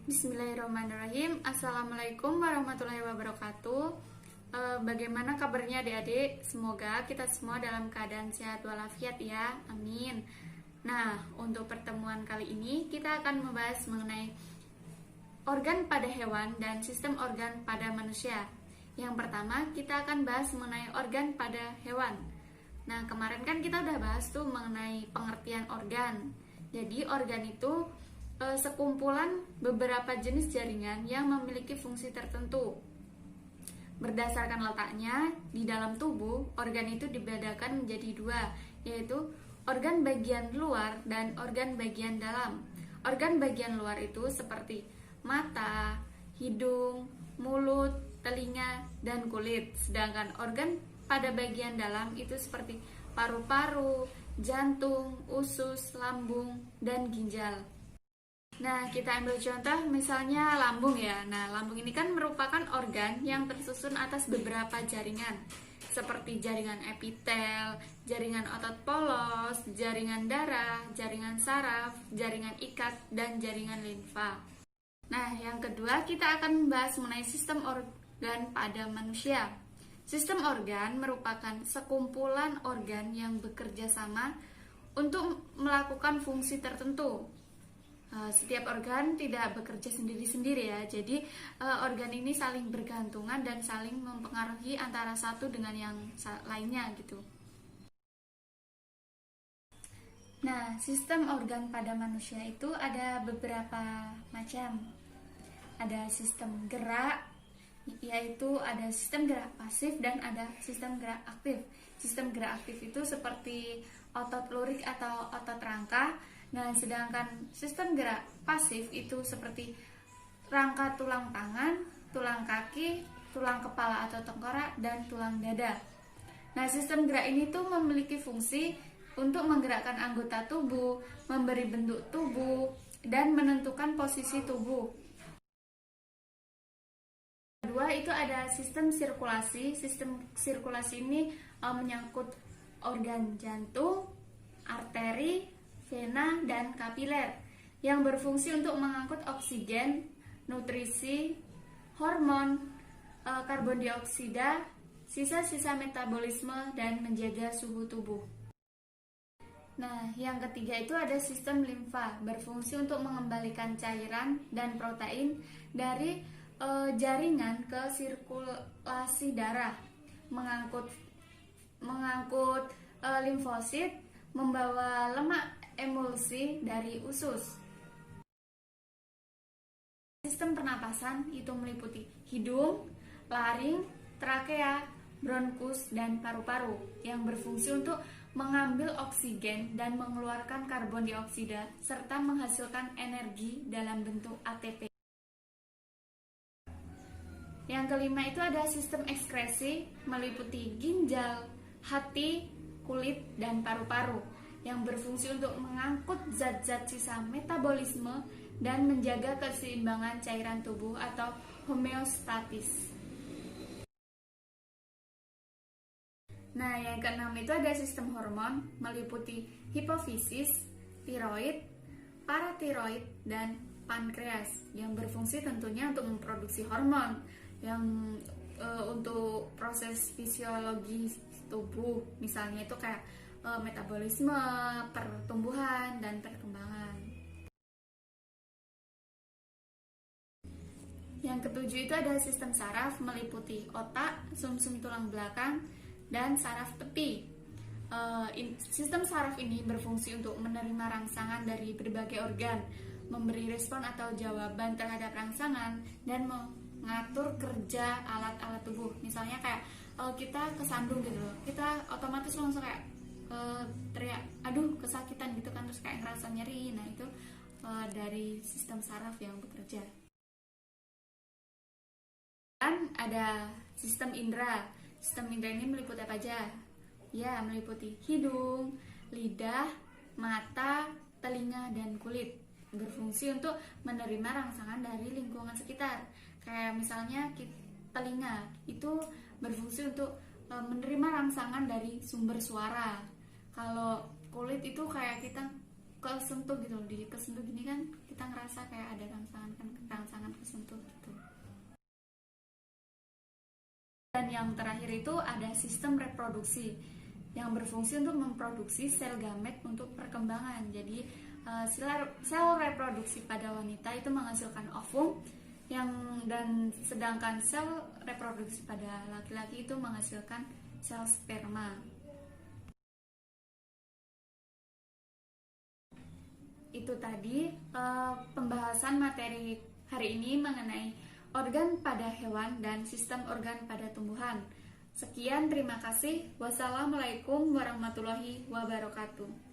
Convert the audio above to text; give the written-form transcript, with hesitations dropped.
Bismillahirrahmanirrahim. Assalamualaikum warahmatullahi wabarakatuh. Bagaimana kabarnya adik-adik? Semoga kita semua dalam keadaan sehat walafiat ya. Amin. Nah, untuk pertemuan kali ini kita akan membahas mengenai organ pada hewan dan sistem organ pada manusia. Yang pertama, kita akan bahas mengenai organ pada hewan. Nah, kemarin kan kita udah bahas tuh mengenai pengertian organ. Jadi, organ itu sekumpulan beberapa jenis jaringan yang memiliki fungsi tertentu. Berdasarkan letaknya di dalam tubuh, organ itu dibedakan menjadi dua, yaitu organ bagian luar dan organ bagian dalam. Organ bagian luar itu seperti mata, hidung, mulut, telinga, dan kulit. Sedangkan organ pada bagian dalam itu seperti paru-paru, jantung, usus, lambung, dan ginjal. Nah, kita ambil contoh misalnya lambung ya. Nah, lambung ini kan merupakan organ yang tersusun atas beberapa jaringan, seperti jaringan epitel, jaringan otot polos, jaringan darah, jaringan saraf, jaringan ikat, dan jaringan limfa. Nah, yang kedua kita akan membahas mengenai sistem organ pada manusia. Sistem organ merupakan sekumpulan organ yang bekerja sama untuk melakukan fungsi tertentu. Setiap organ tidak bekerja sendiri-sendiri ya. Jadi organ ini saling bergantungan dan saling mempengaruhi antara satu dengan yang lainnya gitu. Nah, sistem organ pada manusia itu ada beberapa macam. Ada sistem gerak, yaitu ada sistem gerak pasif dan ada sistem gerak aktif. Sistem gerak aktif itu seperti otot lurik atau otot rangka. Nah, sedangkan sistem gerak pasif itu seperti rangka tulang tangan, tulang kaki, tulang kepala atau tengkorak, dan tulang dada. Nah, sistem gerak ini tuh memiliki fungsi untuk menggerakkan anggota tubuh, memberi bentuk tubuh, dan menentukan posisi tubuh. Kedua itu ada sistem sirkulasi. Sistem sirkulasi ini menyangkut organ jantung, arteri, vena, dan kapiler yang berfungsi untuk mengangkut oksigen, nutrisi, hormon, karbon dioksida, sisa-sisa metabolisme, dan menjaga suhu tubuh. Nah, yang ketiga itu ada sistem limfa, berfungsi untuk mengembalikan cairan dan protein dari jaringan ke sirkulasi darah, mengangkut limfosit, membawa lemak emulsi dari usus. Sistem pernapasan itu meliputi hidung, laring, trakea, bronkus, dan paru-paru yang berfungsi untuk mengambil oksigen dan mengeluarkan karbon dioksida serta menghasilkan energi dalam bentuk ATP. Yang kelima itu ada sistem ekskresi, meliputi ginjal, hati, kulit, dan paru-paru yang berfungsi untuk mengangkut zat-zat sisa metabolisme dan menjaga keseimbangan cairan tubuh atau homeostatis. Nah, yang keenam itu ada sistem hormon, meliputi hipofisis, tiroid, paratiroid, dan pankreas yang berfungsi tentunya untuk memproduksi hormon yang untuk proses fisiologi tubuh, misalnya itu kayak metabolisme, pertumbuhan, dan perkembangan. Yang ketujuh itu ada sistem saraf, meliputi otak, sumsum tulang belakang, dan saraf tepi. Sistem saraf ini berfungsi untuk menerima rangsangan dari berbagai organ, memberi respon atau jawaban terhadap rangsangan, dan mengatur kerja alat-alat tubuh. Misalnya kayak kita kesandung gitu loh, kita otomatis langsung kayak teriak, aduh kesakitan gitu kan, terus kayak ngerasa nyeri. Nah, itu dari sistem saraf yang bekerja. Dan ada sistem indera. Sistem indera ini meliputi apa aja? Ya, meliputi hidung, lidah, mata, telinga, dan kulit. Berfungsi untuk menerima rangsangan dari lingkungan sekitar. Kayak misalnya telinga itu berfungsi untuk menerima rangsangan dari sumber suara. Kalau kulit itu kayak kita kesentuh gitu loh, kesentuh gini kan kita ngerasa kayak ada rangsangan tersentuh gitu. Dan yang terakhir itu ada sistem reproduksi yang berfungsi untuk memproduksi sel gamet untuk perkembangan. Jadi sel reproduksi pada wanita itu menghasilkan ovum, dan sedangkan sel reproduksi pada laki-laki itu menghasilkan sel sperma. Itu tadi pembahasan materi hari ini mengenai organ pada hewan dan sistem organ pada tumbuhan. Sekian, terima kasih. Wassalamualaikum warahmatullahi wabarakatuh.